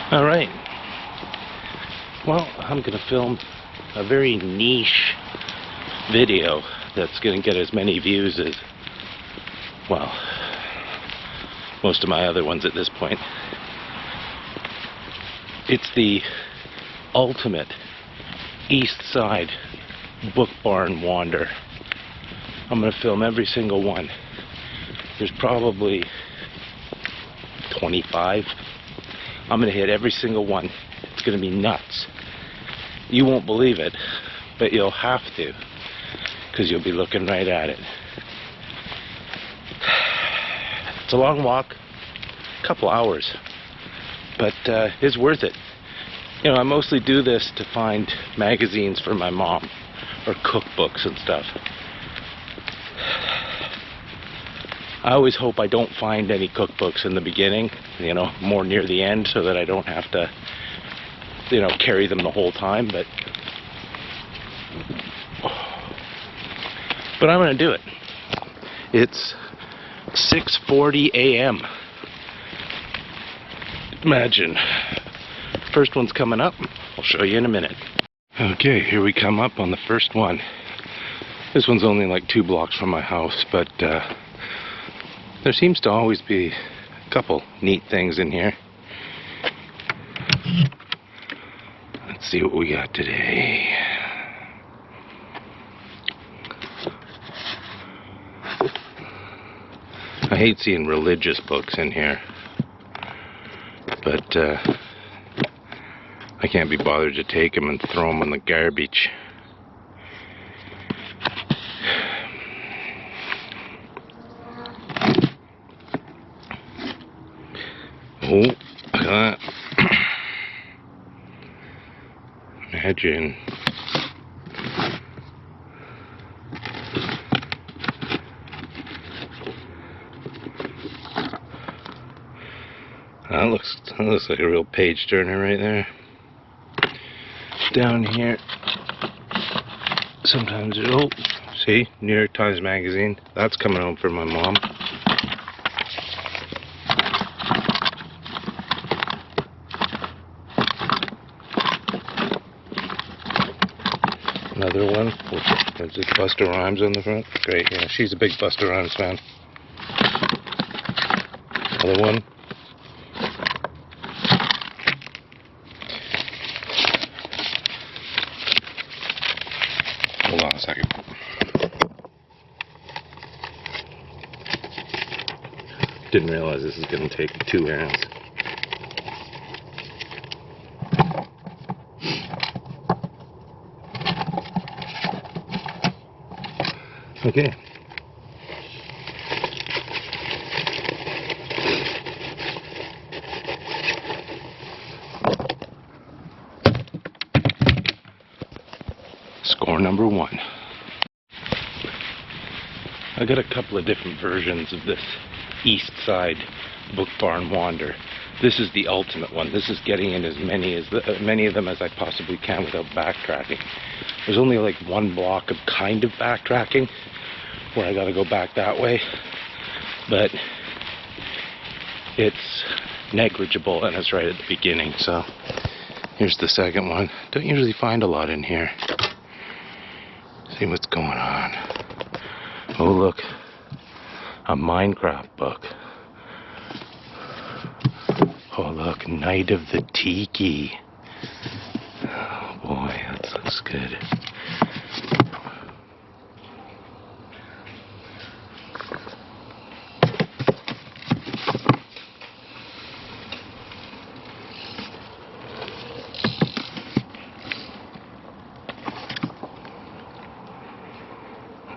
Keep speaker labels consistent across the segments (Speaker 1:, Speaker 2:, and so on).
Speaker 1: Alright, well, I'm going to film a very niche video that's going to get as many views as, well, most of my other ones at this point. It's the ultimate East Side book barn wander. I'm going to film every single one. There's probably 25. I'm going to hit every single one. It's going to be nuts. You won't believe it, but you'll have to, because you'll be looking right at it. It's a long walk, a couple hours, but it's worth it. You know, I mostly do this to find magazines for my mom, or cookbooks and stuff. I always hope I don't find any cookbooks in the beginning, you know, more near the end, so that I don't have to, you know, carry them the whole time, but I'm going to do it. It's 6:40 a.m. Imagine. First one's coming up. I'll show you in a minute. Okay, here we come up on the first one. This one's only like 2 blocks from my house, but there seems to always be a couple neat things in here. Let's see what we got today. I hate seeing religious books in here, but I can't be bothered to take them and throw them in the garbage. Oh, look at that. Imagine. That looks like a real page turner right there. Down here, sometimes, oh, see, New York Times Magazine. That's coming home for my mom. Another one with just Busta Rhymes on the front. Great, yeah, she's a big Busta Rhymes fan. Another one. Hold on a second. Didn't realize this is going to take 2 hands. Okay. Score number 1. I got a couple of different versions of this East Side book barn wander. This is the ultimate one. This is getting in as many of them as I possibly can without backtracking. There's only like 1 block of kind of backtracking where I got to go back that way, but it's negligible and it's right at the beginning. So here's the second one. Don't usually find a lot in here. See what's going on. Oh look, a Minecraft book. Oh look, Night of the Tiki. Oh boy, that looks good.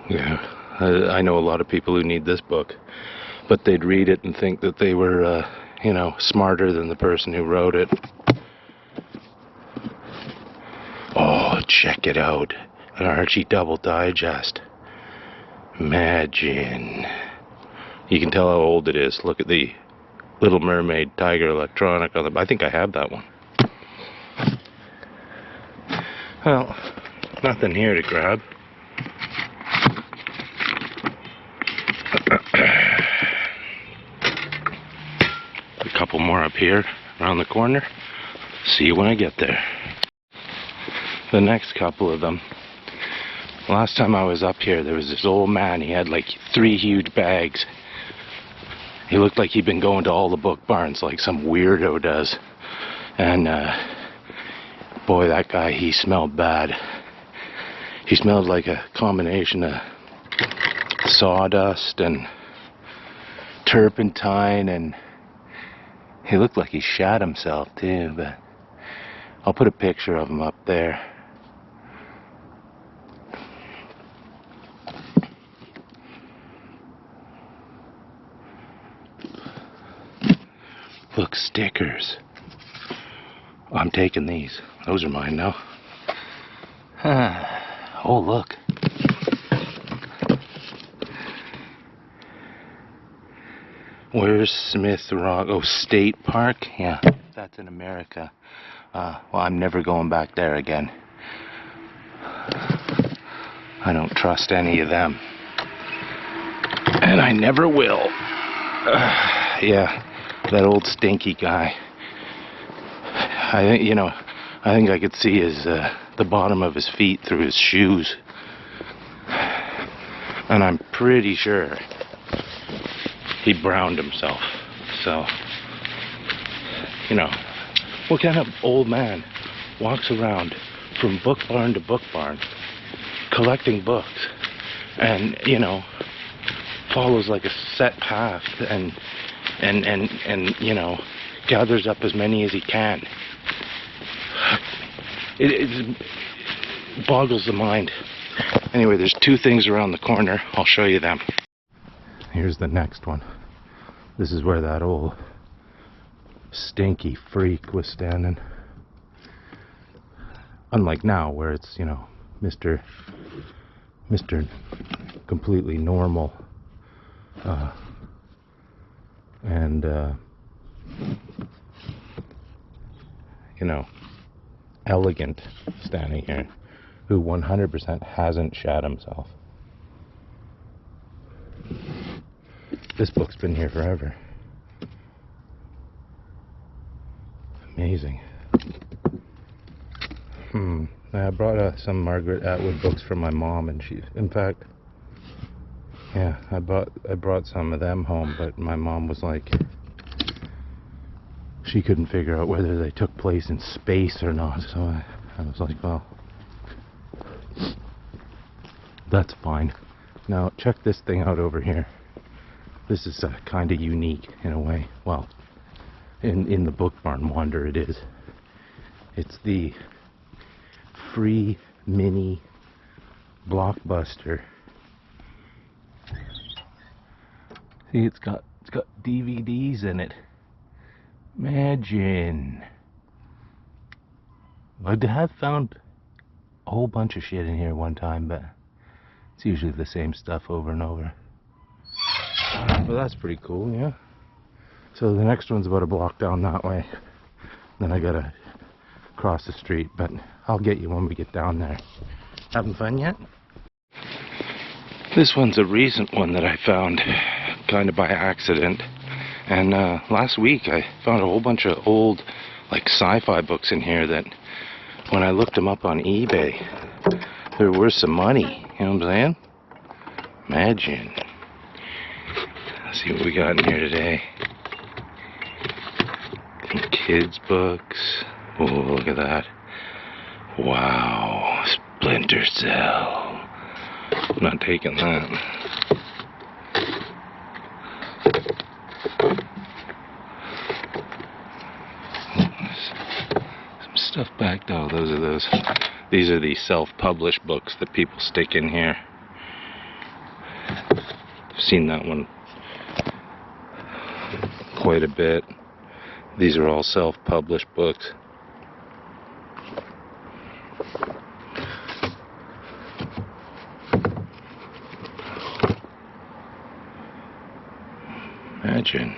Speaker 1: Yeah, I know a lot of people who need this book, but they'd read it and think that they were, you know, smarter than the person who wrote it. Oh, check it out. An Archie Double Digest. Imagine. You can tell how old it is. Look at the Little Mermaid Tiger Electronic on the... I think I have that one. Well, nothing here to grab. A couple more up here around the corner. See you when I get there. The next couple of them. Last time I was up here, there was this old man. He had like 3 huge bags. He looked like he'd been going to all the book barns like some weirdo does. And boy, that guy, he smelled bad. He smelled like a combination of sawdust and turpentine, and he looked like he shot himself too, but I'll put a picture of him up there. Look, stickers. I'm taking these. Those are mine now. Oh, look. Where's Smith Rock? Oh, State Park? Yeah, that's in America. Well, I'm never going back there again. I don't trust any of them. And I never will. Yeah, that old stinky guy. I think, you know, I think I could see his, the bottom of his feet through his shoes. And I'm pretty sure he browned himself. So, you know, what kind of old man walks around from book barn to book barn collecting books and, you know, follows like a set path and you know, gathers up as many as he can? It boggles the mind. Anyway, there's 2 things around the corner. I'll show you them. Here's the next one. This is where that old stinky freak was standing. Unlike now, where it's, you know, Mr. completely normal and you know, elegant standing here, who 100% hasn't shat himself. This book's been here forever. Amazing. I brought some Margaret Atwood books from my mom, and she, in fact, yeah, I brought some of them home, but my mom was like, she couldn't figure out whether they took place in space or not, so I was like, well, that's fine. Now, check this thing out over here. This is kind of unique in a way. Well, in the Book Barn Wander it is. It's the free mini blockbuster. See, it's got DVDs in it. Imagine. I have found a whole bunch of shit in here one time, but it's usually the same stuff over and over. Well, that's pretty cool, yeah. So the next one's about a block down that way. Then I gotta cross the street, but I'll get you when we get down there. Having fun yet? This one's a recent one that I found kind of by accident. And last week I found a whole bunch of old, like, sci-fi books in here that when I looked them up on eBay, they're worth some money. You know what I'm saying? Imagine. Let's see what we got in here today. Some kids' books. Oh, look at that. Wow. Splinter Cell. I'm not taking that. Some stuff back though. These are the self-published books that people stick in here. I've seen that one quite a bit. These are all self-published books. Imagine.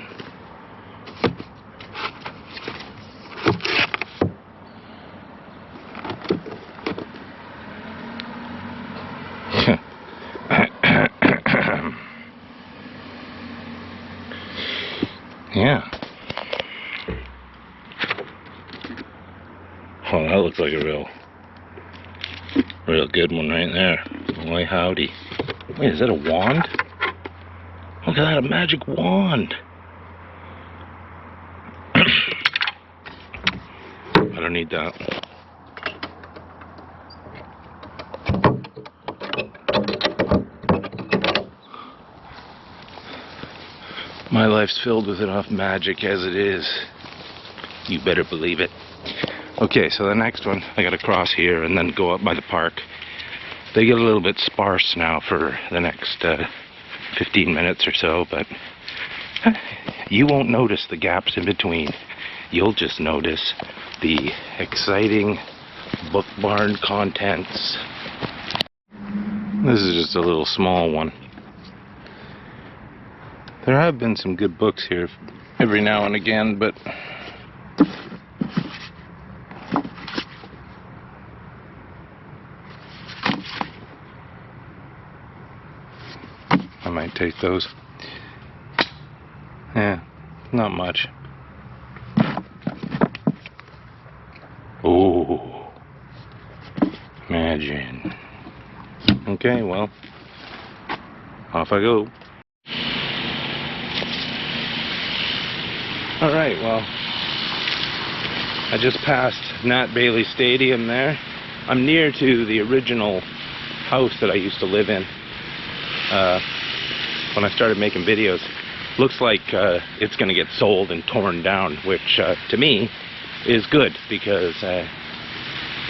Speaker 1: Yeah. Oh, that looks like a real good one right there. Boy, howdy. Wait, is that a wand? Look at that, a magic wand. I don't need that. My life's filled with enough magic as it is. You better believe it. Okay, so the next one, I gotta cross here and then go up by the park. They get a little bit sparse now for the next 15 minutes or so, but you won't notice the gaps in between. You'll just notice the exciting book barn contents. This is just a little small one. There have been some good books here every now and again, but I might take those. Yeah, not much. Oh, imagine. Okay, well, off I go. Alright, well, I just passed Nat Bailey Stadium there. I'm near to the original house that I used to live in when I started making videos. Looks like it's going to get sold and torn down, which to me is good, because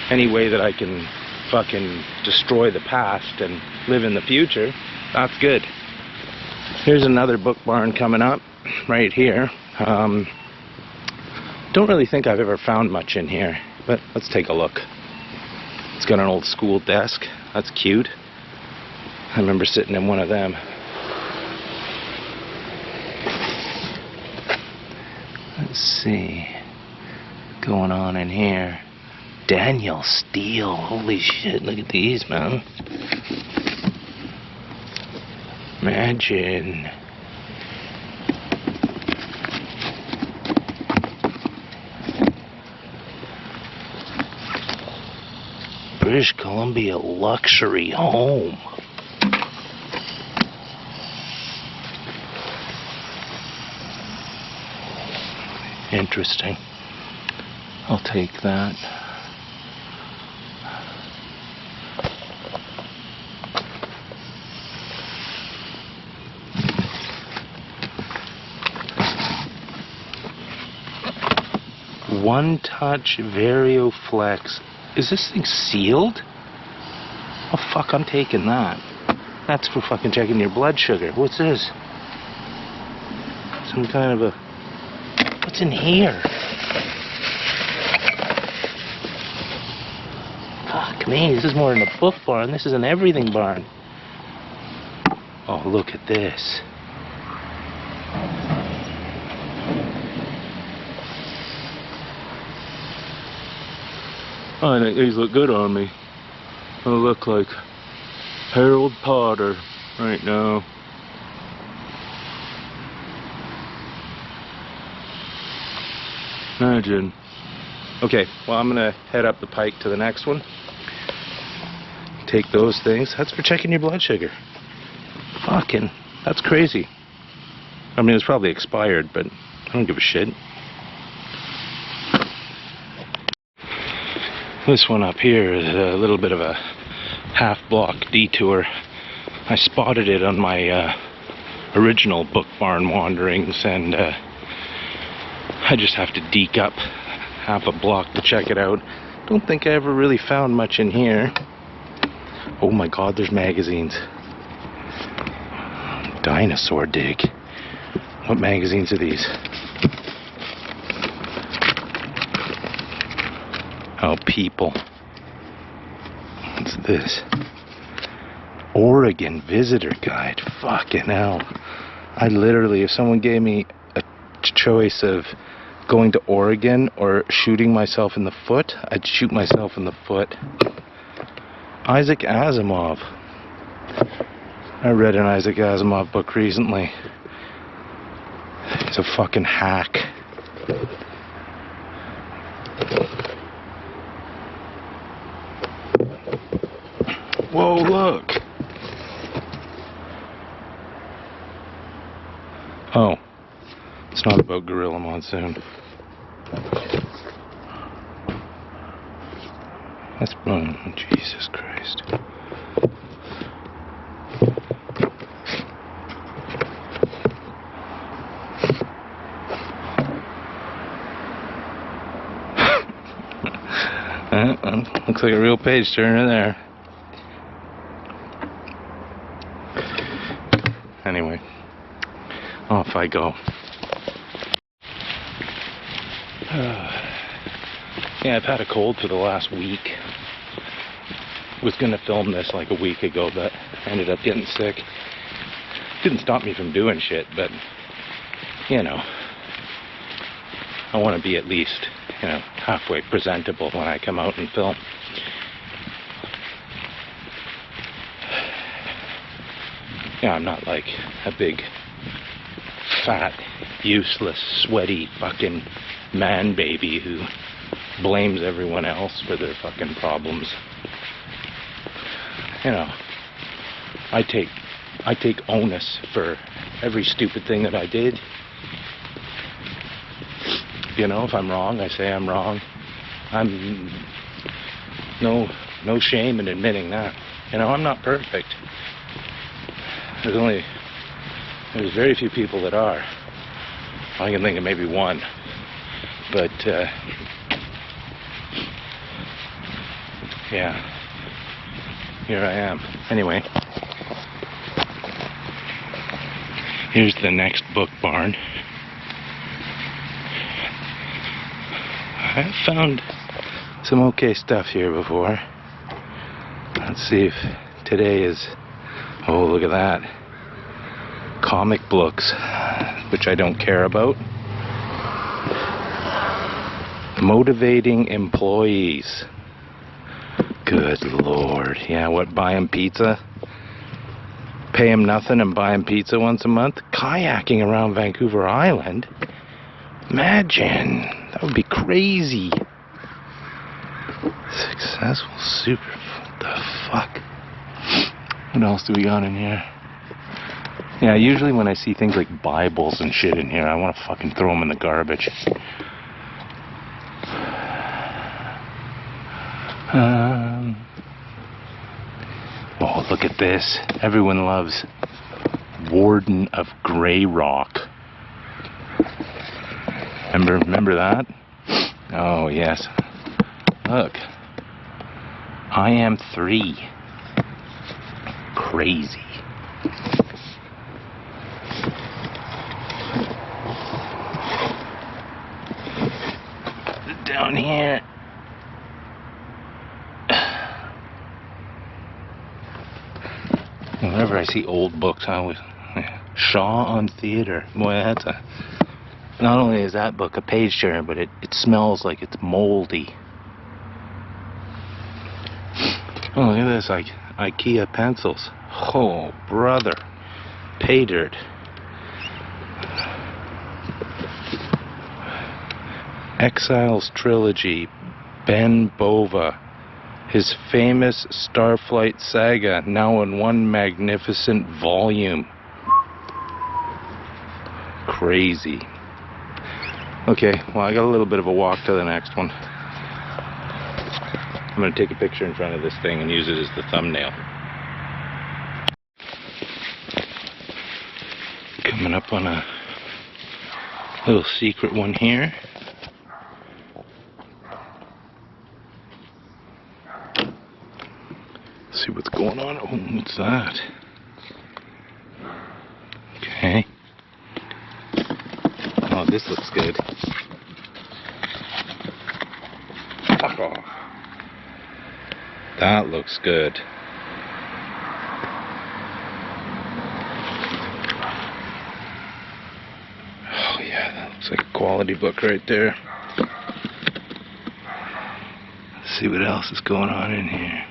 Speaker 1: any way that I can fucking destroy the past and live in the future, that's good. Here's another book barn coming up right here. Don't really think I've ever found much in here, but let's take a look. It's got an old school desk. That's cute. I remember sitting in one of them. Let's see what's going on in here. Daniel Steele. Holy shit, look at these, man. Imagine. British Columbia luxury home. Interesting. I'll take that. One Touch VarioFlex. Is this thing sealed? Oh fuck, I'm taking that. That's for fucking checking your blood sugar. What's this? Some kind of a... What's in here? Fuck me, this is more than a book barn. This is an everything barn. Oh, look at this. I think these look good on me. I look like Harold Potter right now. Imagine. Okay, well, I'm gonna head up the pike to the next one. Take those things. That's for checking your blood sugar. Fucking, that's crazy. I mean, it's probably expired, but I don't give a shit. This one up here is a little bit of a half-block detour. I spotted it on my original book barn wanderings, and I just have to deke up half a block to check it out. Don't think I ever really found much in here. Oh my god, there's magazines. Dinosaur Dig. What magazines are these? Oh, People. What's this? Oregon Visitor Guide. Fucking hell. I literally, if someone gave me a choice of going to Oregon or shooting myself in the foot, I'd shoot myself in the foot. Isaac Asimov. I read an Isaac Asimov book recently. He's a fucking hack. Whoa, look! Oh, it's not about Gorilla Monsoon. That's, oh, Jesus Christ. Looks like a real page turner there. Anyway, off I go. Yeah, I've had a cold for the last week. Was gonna film this like a week ago, but ended up getting sick. Didn't stop me from doing shit, but you know, I want to be at least, you know, halfway presentable when I come out and film. Yeah, I'm not like a big, fat, useless, sweaty fucking man baby who blames everyone else for their fucking problems. You know, I take onus for every stupid thing that I did. You know, if I'm wrong, I say I'm wrong. I'm no shame in admitting that. You know, I'm not perfect. There's very few people that are. I can think of maybe one, but yeah, here I am. Anyway, here's the next book barn. I've found some okay stuff here before. Let's see if today is, oh, look at that. Comic books, which I don't care about. Motivating employees. Good Lord. Yeah, what, buy 'em pizza? Pay 'em nothing and buy 'em pizza once a month? Kayaking around Vancouver Island? Imagine. That would be crazy. Successful super. What the fuck? What else do we got in here? Yeah, usually when I see things like Bibles and shit in here, I want to fucking throw them in the garbage. Oh, look at this. Everyone loves Warden of Grey Rock. Remember that? Oh, yes. Look. I am 3. Crazy. Down here. Whenever I see old books, I always... Shaw on Theatre. Boy, that's a... Not only is that book a page turner, but it smells like it's moldy. Oh, look at this, like IKEA pencils. Oh, brother. Pay dirt. Exiles Trilogy, Ben Bova. His famous Starflight saga, now in one magnificent volume. Crazy. Okay, well, I got a little bit of a walk to the next one. I'm going to take a picture in front of this thing and use it as the thumbnail. Coming up on a little secret one here. See what's going on. Oh, what's that? Okay. Oh, this looks good. Oh, that looks good. Oh yeah, that looks like a quality book right there. Let's see what else is going on in here.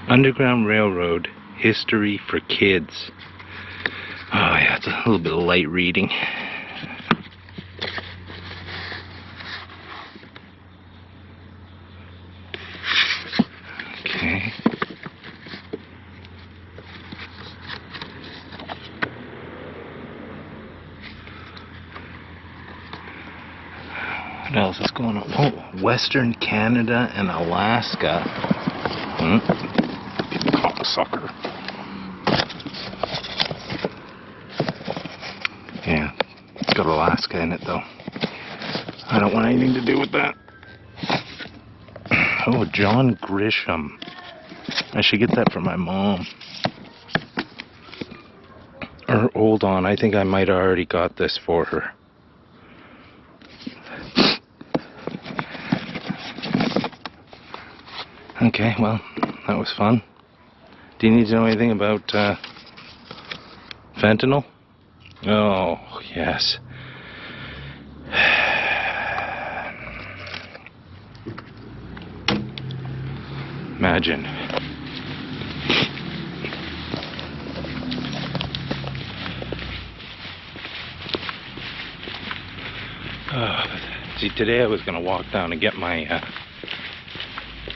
Speaker 1: Underground Railroad, History for Kids. Oh yeah, it's a little bit of light reading. What else is going on? Oh, Western Canada and Alaska. Cocksucker. Yeah, it's got Alaska in it though. I don't want anything to do with that. Oh, John Grisham. I should get that for my mom. Or hold on, I think I might have already got this for her. Okay, well, that was fun. Do you need to know anything about fentanyl? Oh, yes. Imagine. See, today I was going to walk down and get my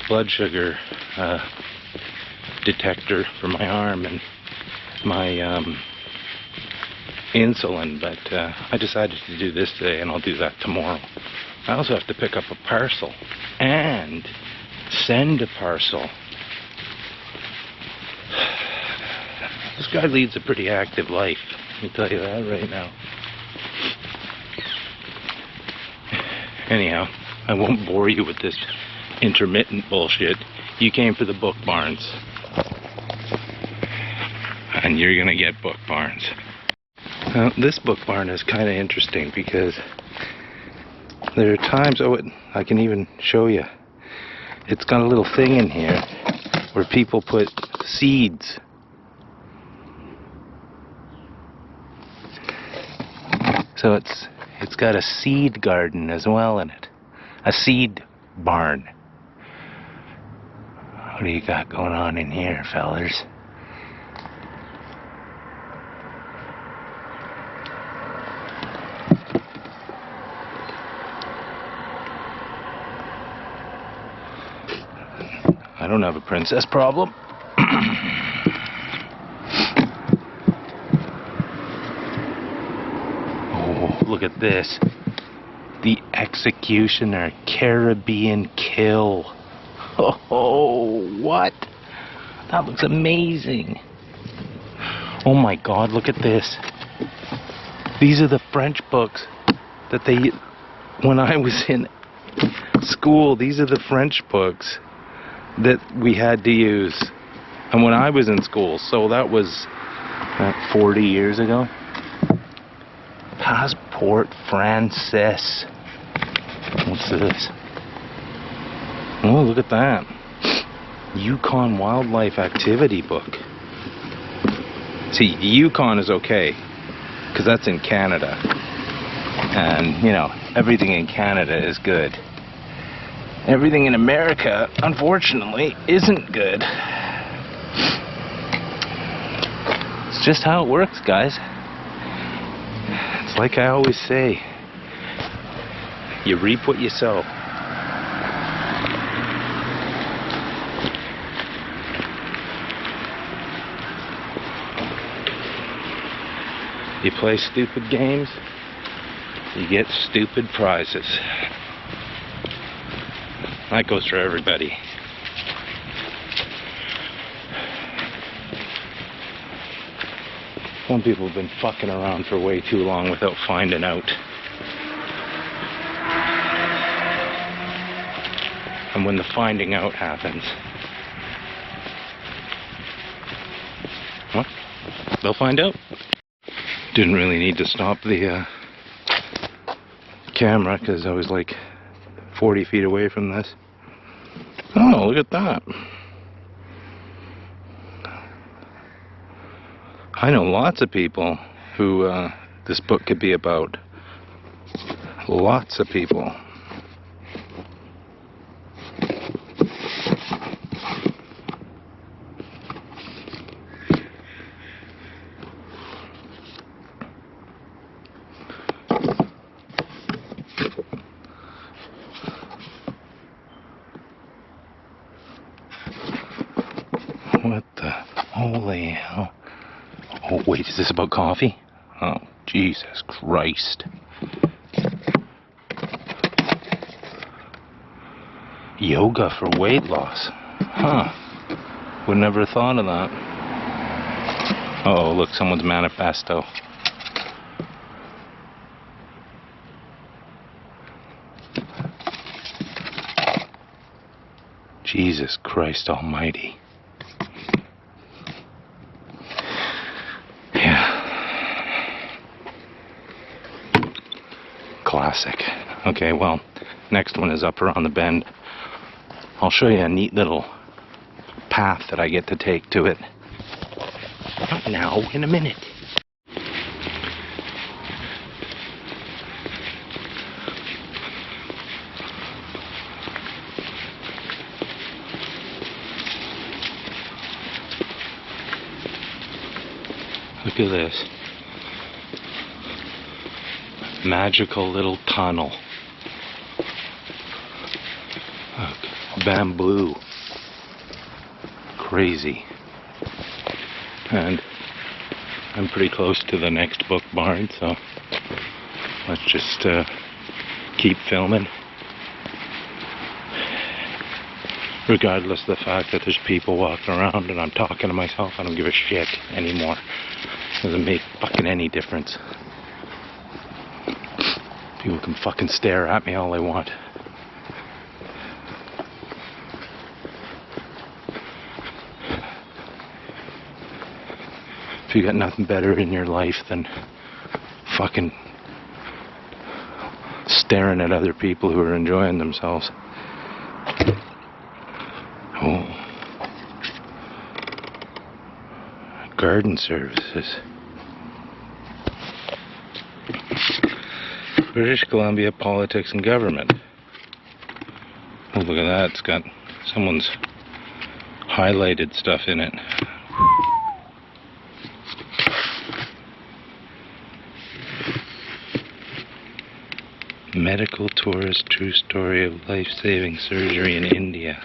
Speaker 1: blood sugar detector for my arm and my insulin, but I decided to do this today, and I'll do that tomorrow. I also have to pick up a parcel and send a parcel. This guy leads a pretty active life, let me tell you that right now. Anyhow, I won't bore you with this intermittent bullshit. You came for the Bookbarns, and you're gonna get Bookbarns. Now, this Bookbarn is kind of interesting because there are times, I can even show you. It's got a little thing in here where people put seeds. So it's got a seed garden as well in it. A seed barn. What do you got going on in here, fellers? I don't have a princess problem. Oh, look at this. The Executioner Caribbean Kill. Oh, what? That looks amazing. Oh my God, look at this. These are the French books that when I was in school, these are the French books that we had to use. And when I was in school, so that was 40 years ago. Passport Français. What's this? Oh, look at that. Yukon Wildlife Activity Book. See, Yukon is okay, because that's in Canada. And, you know, everything in Canada is good. Everything in America, unfortunately, isn't good. It's just how it works, guys. It's like I always say, you reap what you sow. You play stupid games, you get stupid prizes. That goes for everybody. Some people have been fucking around for way too long without finding out. And when the finding out happens, well, they'll find out. Didn't really need to stop the camera because I was like 40 feet away from this. Oh, look at that. I know lots of people who this book could be about. Lots of people. What the holy hell? Oh wait, is this about coffee? Oh, Jesus Christ. Yoga for weight loss. Huh. Would never have thought of that. Uh-oh, look, someone's manifesto. Jesus Christ Almighty. Yeah. Classic. Okay, well, next one is up around the bend. I'll show you a neat little path that I get to take to it. Not now, in a minute. Look at this. Magical little tunnel. Look, bamboo. Crazy. And I'm pretty close to the next Bookbarn, so let's just keep filming. Regardless of the fact that there's people walking around and I'm talking to myself, I don't give a shit anymore. Doesn't make fucking any difference. People can fucking stare at me all they want. If you got nothing better in your life than fucking staring at other people who are enjoying themselves. Oh. Garden services. British Columbia politics and government. Oh, look at that. It's got someone's highlighted stuff in it. Medical tourist, true story of life-saving surgery in India.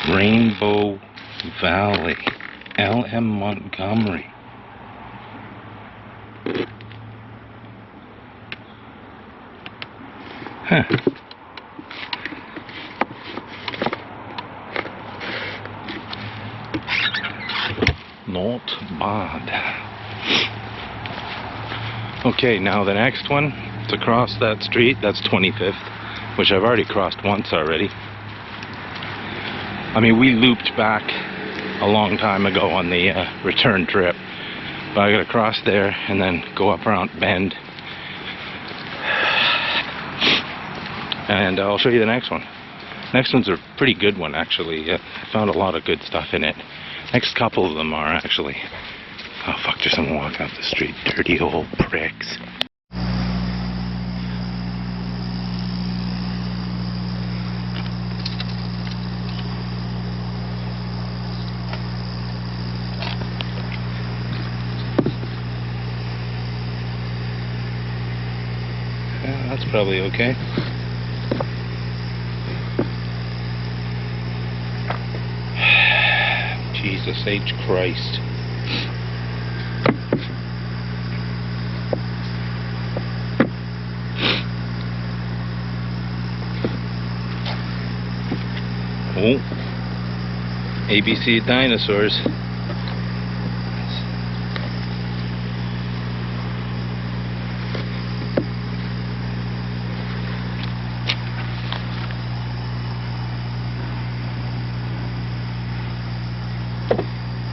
Speaker 1: Rainbow Valley, L.M. Montgomery. Huh. Not bad. Okay, now the next one, to cross that street, that's 25th, which I've already crossed once already. I mean, we looped back a long time ago on the return trip, but I gotta cross there and then go up around Bend. And I'll show you the next one. Next one's a pretty good one, actually. I found a lot of good stuff in it. Next couple of them are actually. Oh fuck, there's someone walking up the street. Dirty old pricks. Yeah, that's probably okay. Jesus H. Christ. Oh. ABC dinosaurs.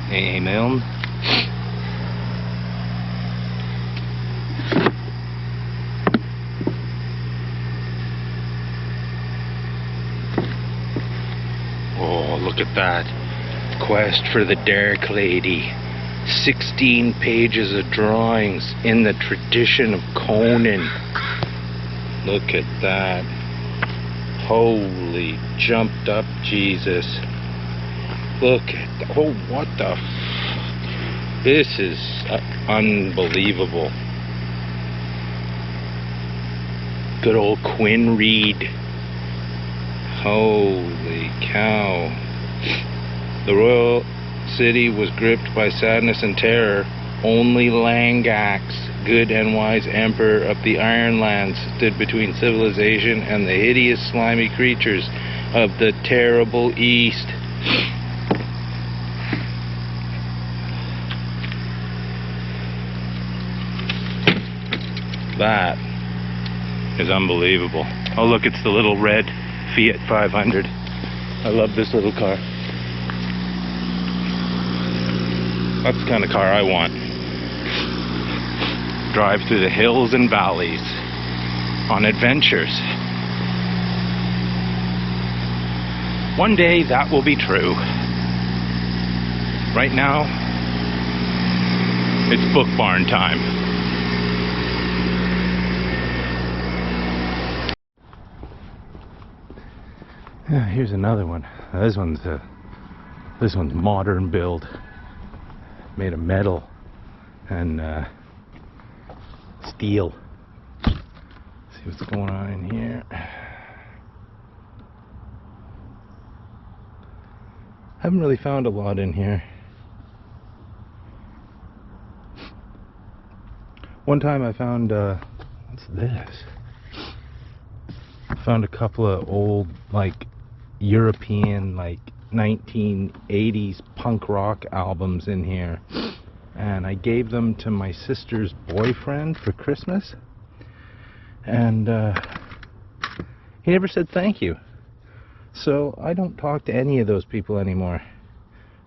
Speaker 1: Hey, Milne. Oh, look at that. Quest for the Dark Lady. 16 pages of drawings in the tradition of Conan. Look at that. Holy jumped up Jesus. Look at that. Oh, what the this is unbelievable. Good old Quinn Reed. Holy cow. The royal city was gripped by sadness and terror Only Langax, good and wise emperor of the Ironlands, stood between civilization and the hideous slimy creatures of the terrible East. That is unbelievable. Oh look, it's the little red Fiat 500. I love this little car. That's the kind of car I want. Drive through the hills and valleys on adventures. One day that will be true. Right now, it's Bookbarn time. Yeah, here's another one. This one's modern build, made of metal and steel. Let's see what's going on in here. Haven't really found a lot in here. One time I found what's this? I found a couple of old, like, European, like 1980s punk rock albums in here, and I gave them to my sister's boyfriend for Christmas, and he never said thank you. So I don't talk to any of those people anymore,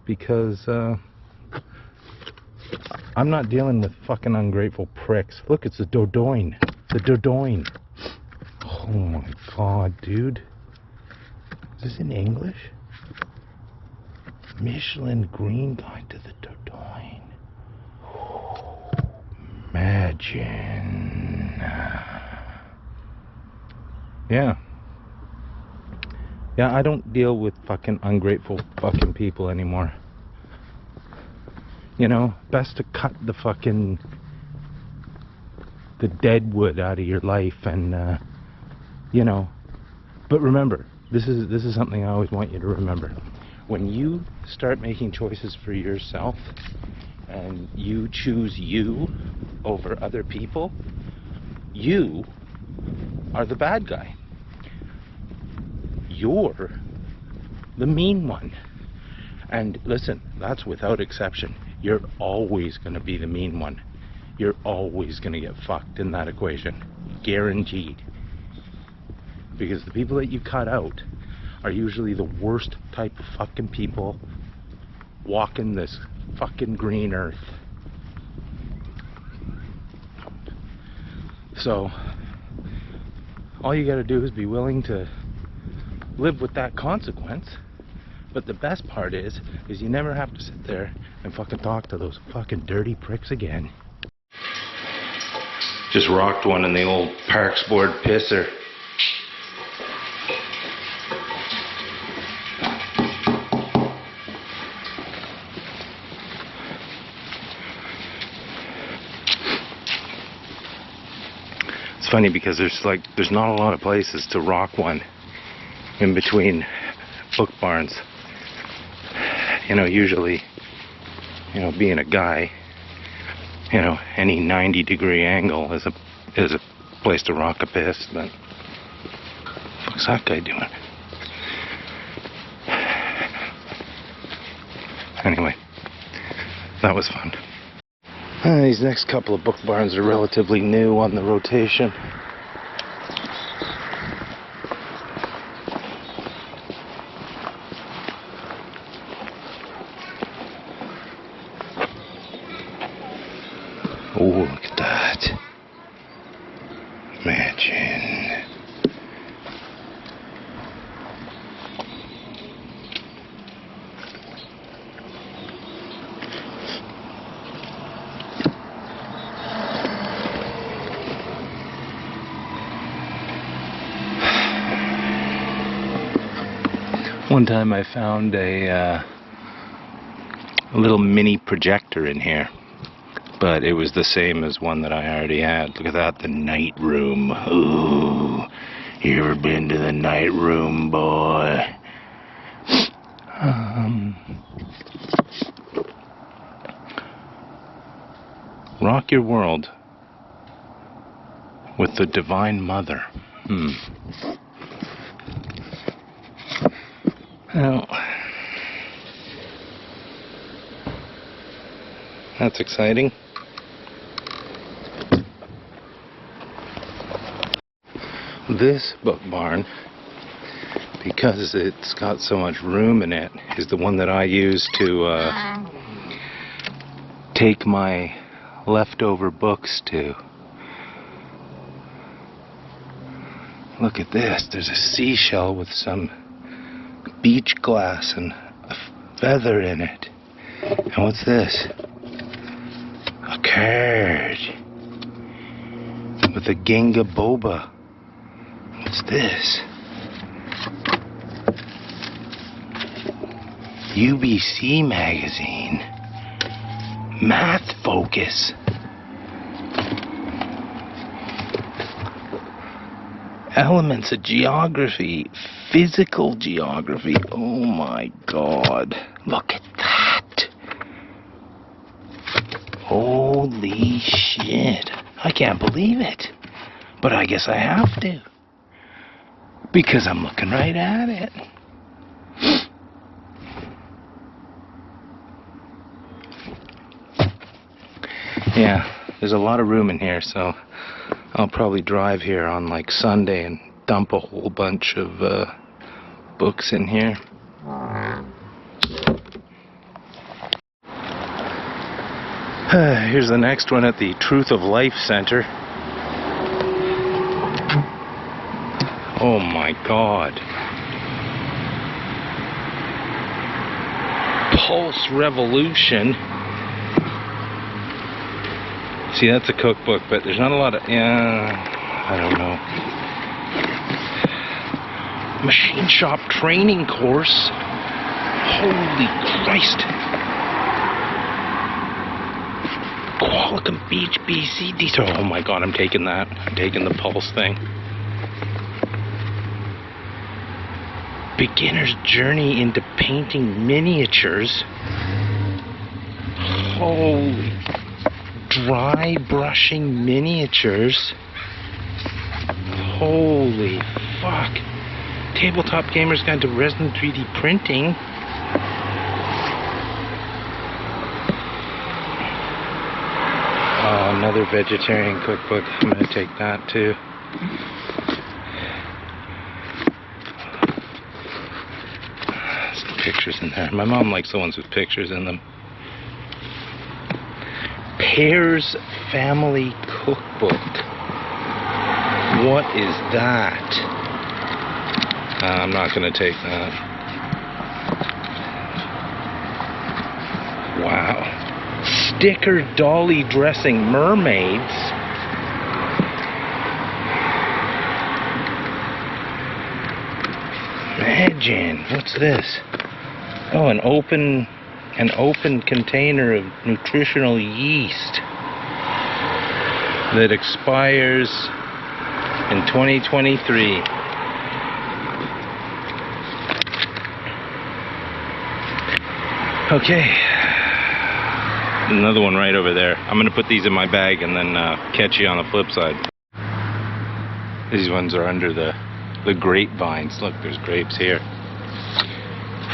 Speaker 1: because I'm not dealing with fucking ungrateful pricks. Look, it's the Dordogne. The Dordogne. Oh my god, dude. Is this in English? Michelin Green Guide to the Dordogne. Imagine. Yeah. Yeah, I don't deal with fucking ungrateful fucking people anymore. You know, best to cut the fucking the dead wood out of your life, and you know. But remember, this is something I always want you to remember. When you start making choices for yourself and you choose you over other people, you are the bad guy. You're the mean one. And listen, that's without exception. You're always going to be the mean one. You're always going to get fucked in that equation. Guaranteed. Because the people that you cut out are usually the worst type of fucking people walking this fucking green earth. So all you gotta do is be willing to live with that consequence. But the best part is you never have to sit there and fucking talk to those fucking dirty pricks again. Just rocked one in the old Parks Board pisser. It's funny because there's not a lot of places to rock one in between Bookbarns. You know, usually, you know, being a guy, you know, any 90-degree angle is a place to rock a piss. But what's that guy doing? Anyway, that was fun. These next couple of Bookbarns are relatively new on the rotation. Oh, look at that. Imagine. One time I found a little mini projector in here, but it was the same as one that I already had. Look at that, the night room. Ooh, you ever been to the night room, boy? Rock your world with the Divine Mother. Well, that's exciting. This book barn, because it's got so much room in it, is the one that I use to take my leftover books to. Look at this. There's a seashell with some beach glass and a feather in it. And what's this? A card with a Ginga Boba. What's this? UBC magazine. Math Focus. Elements of geography. Physical geography. Oh my God. Look at that. Holy shit. I can't believe it. But I guess I have to. Because I'm looking right at it. Yeah, there's a lot of room in here, so I'll probably drive here on like Sunday and dump a whole bunch of books in here. Here's the next one at the Truth of Life Center. Oh my God. Pulse Revolution. See, that's a cookbook, but there's not a lot of, I don't know. Machine shop training course. Holy Christ. Qualicum Beach, BC. These are, oh my God, I'm taking that. I'm taking the Pulse thing. Beginner's Journey into Painting Miniatures. Holy. Dry brushing miniatures. Holy fuck. Tabletop Gamer's Guide to Resin 3D Printing. Oh, another vegetarian cookbook. I'm gonna take that too. Some pictures in there. My mom likes the ones with pictures in them. Pear's Family Cookbook. What is that? I'm not going to take that. Wow. Sticker dolly dressing mermaids. Imagine. What's this? Oh, an open container of nutritional yeast that expires in 2023. Okay, another one right over there. I'm gonna put these in my bag and then catch you on the flip side. These ones are under the grapevines. Look, there's grapes here.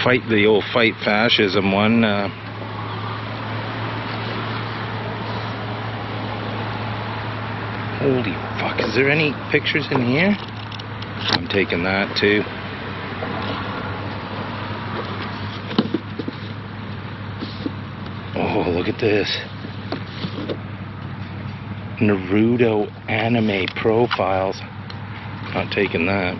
Speaker 1: The old Fight Fascism one. Holy fuck, is there any pictures in here? I'm taking that too. Oh, look at this. Naruto anime profiles. Not taking that.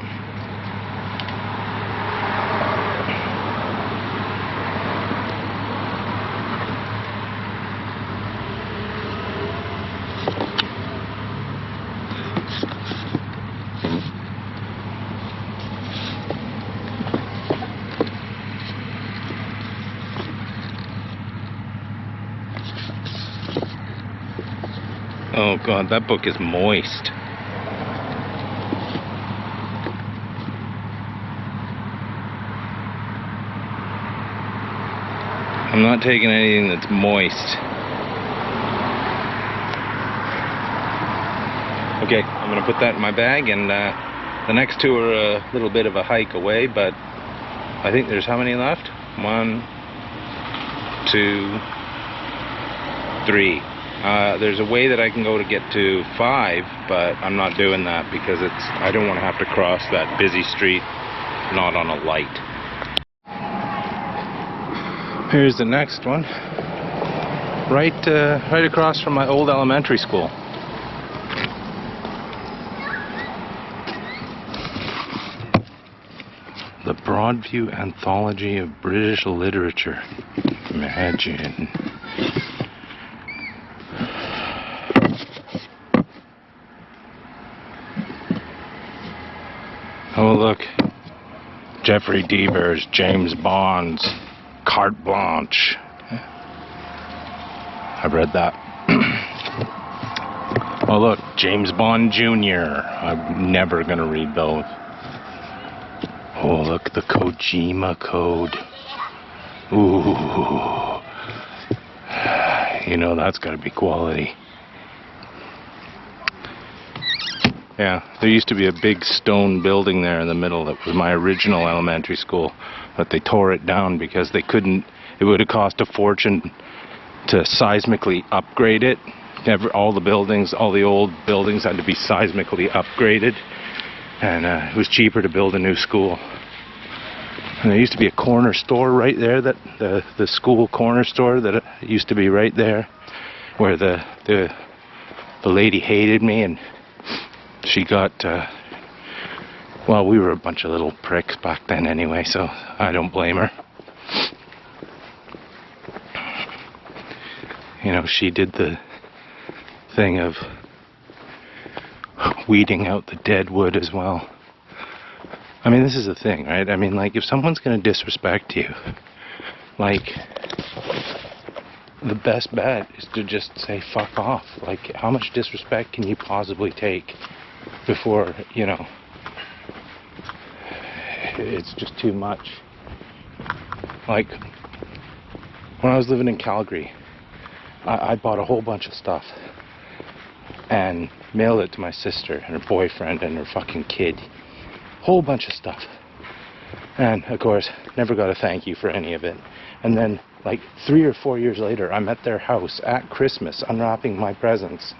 Speaker 1: Oh God, that book is moist. I'm not taking anything that's moist. Okay, I'm gonna put that in my bag, and the next two are a little bit of a hike away, but I think there's how many left? 1, 2, 3. There's a way that I can go to get to 5, but I'm not doing that because I don't want to have to cross that busy street not on a light. Here's the next one, right across from my old elementary school. The Broadview Anthology of British Literature. Imagine. Oh look, Jeffrey Deavers, James Bond's Carte Blanche. I've read that. Oh look, James Bond Jr. I'm never gonna read those. Oh look, the Kojima Code. Ooh. You know that's gotta be quality. Yeah, there used to be a big stone building there in the middle that was my original elementary school, but they tore it down because they couldn't, it would have cost a fortune to seismically upgrade it. All the buildings, all the old buildings had to be seismically upgraded, and it was cheaper to build a new school. And there used to be a corner store right there, that the school corner store that used to be right there, where the lady hated me, and she got, well, we were a bunch of little pricks back then anyway, so I don't blame her. You know, she did the thing of weeding out the dead wood as well. I mean, this is the thing, right? I mean, like, if someone's gonna disrespect you, like, the best bet is to just say fuck off. Like, how much disrespect can you possibly take before, you know, it's just too much. Like, when I was living in Calgary, I bought a whole bunch of stuff and mailed it to my sister and her boyfriend and her fucking kid. Whole bunch of stuff. And of course, never got a thank you for any of it. And then, like, 3 or 4 years later, I'm at their house at Christmas unwrapping my presents,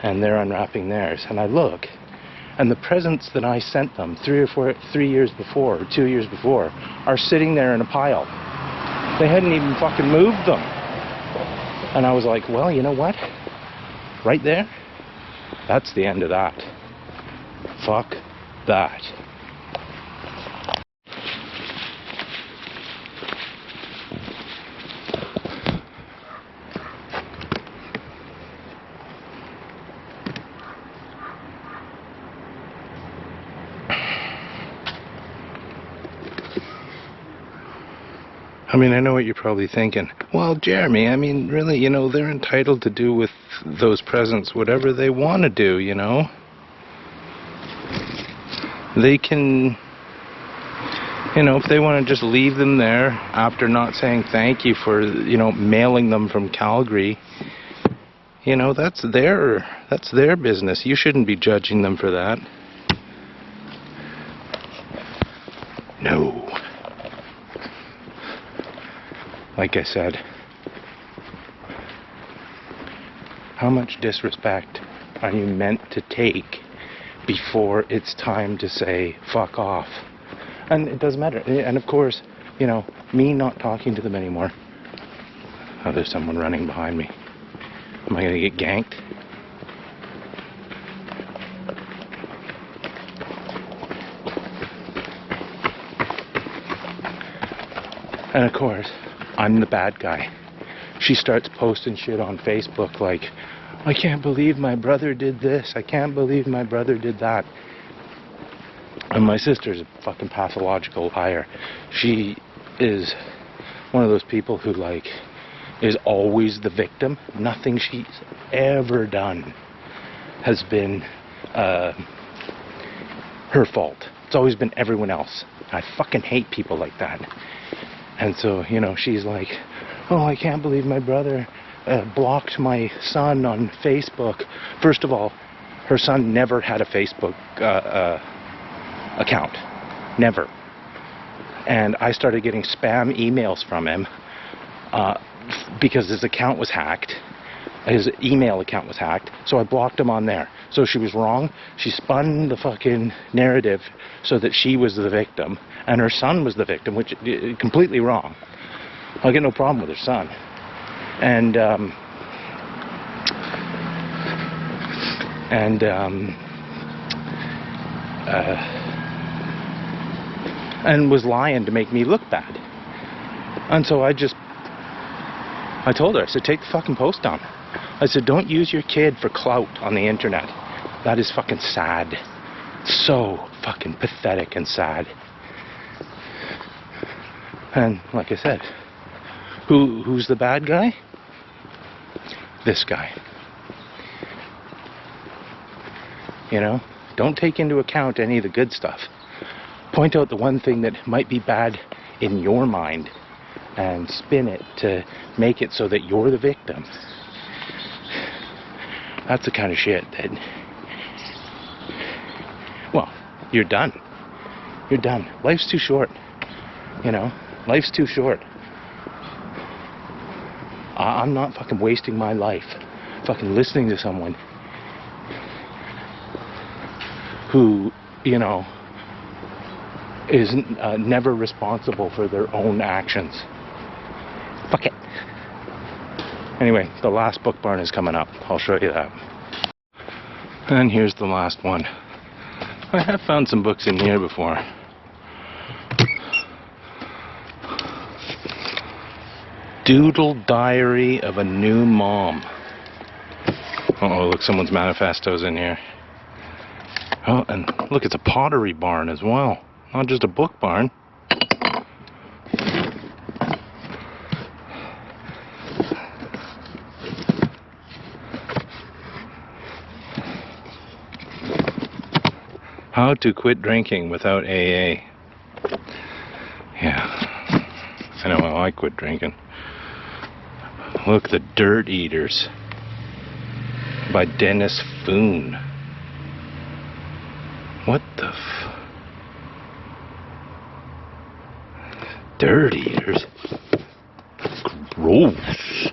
Speaker 1: and they're unwrapping theirs. And I look, and the presents that I sent them 3 years before, or 2 years before, are sitting there in a pile. They hadn't even fucking moved them. And I was like, well, you know what? Right there, that's the end of that. Fuck that. I mean, I know what you're probably thinking. Well, Jeremy, I mean, really, you know, they're entitled to do with those presents whatever they want to do, you know? They can, you know, if they want to just leave them there after not saying thank you for, you know, mailing them from Calgary, you know, that's their business. You shouldn't be judging them for that. No. Like I said, how much disrespect are you meant to take before it's time to say fuck off? And it doesn't matter. And of course, you know, me not talking to them anymore. Oh, there's someone running behind me. Am I gonna get ganked? And of course, I'm the bad guy. She starts posting shit on Facebook like, I can't believe my brother did this. I can't believe my brother did that. And my sister's a fucking pathological liar. She is one of those people who, like, is always the victim. Nothing she's ever done has been her fault. It's always been everyone else. I fucking hate people like that. And so, you know, she's like, oh, I can't believe my brother blocked my son on Facebook. First of all, Her son never had a Facebook account. Never. And I started getting spam emails from him because his account was hacked. His email account was hacked, so I blocked him on there. So she was wrong. She spun the fucking narrative so that she was the victim and her son was the victim, which is completely wrong. I get no problem with her son. And was lying to make me look bad. And so I told her, I said, take the fucking post down. I said, don't use your kid for clout on the internet. That is fucking sad. So fucking pathetic and sad. And like I said, who's the bad guy? This guy. You know, don't take into account any of the good stuff. Point out the one thing that might be bad in your mind and spin it to make it so that you're the victim. That's the kind of shit that, well, you're done. You're done. Life's too short. You know, life's too short. I'm not fucking wasting my life fucking listening to someone who, you know, is never responsible for their own actions. Fuck it. Anyway, the last book barn is coming up. I'll show you that. And here's the last one. I have found some books in here before. Doodle Diary of a New Mom. Uh-oh, look, someone's manifesto's in here. Oh, and look, it's a pottery barn as well. Not just a book barn. How to quit drinking without AA. Yeah. I know how I quit drinking. Look, The Dirt Eaters by Dennis Foon. What the Dirt Eaters? Gross.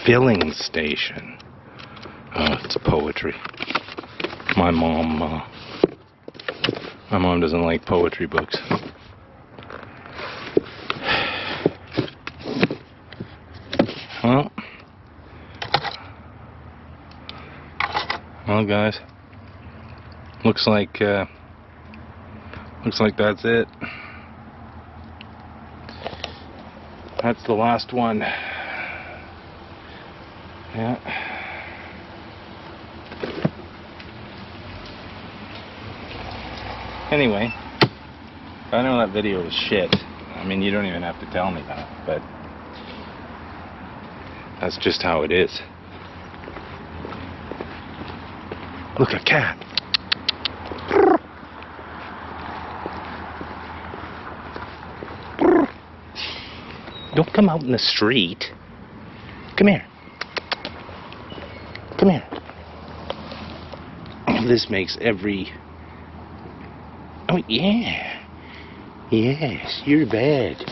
Speaker 1: Filling Station. Oh, it's poetry. My mom doesn't like poetry books. Well, guys, looks like that's it. That's the last one. Yeah. Anyway, I know that video was shit. I mean, you don't even have to tell me that, but that's just how it is. Look, a cat. Don't come out in the street. Come here. Come here. This makes every... Oh, yeah. Yes, you're bad.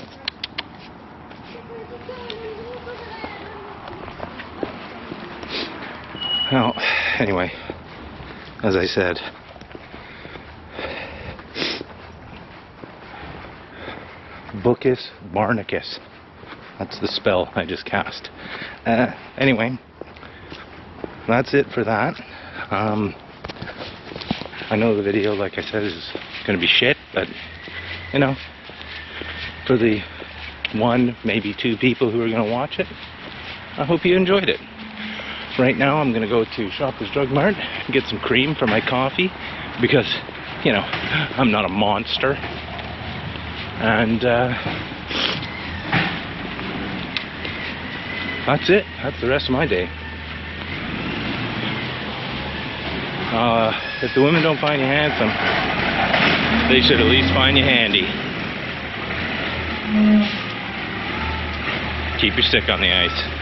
Speaker 1: Well, anyway, as I said, Bookus Barnicus. That's the spell I just cast. Anyway, that's it for that. I know the video, like I said, is going to be shit, but, you know, for the one, maybe two people who are going to watch it, I hope you enjoyed it. Right now, I'm going to go to Shoppers Drug Mart and get some cream for my coffee, because, you know, I'm not a monster. And, that's it. That's the rest of my day. If the women don't find you handsome, they should at least find you handy. Keep your stick on the ice.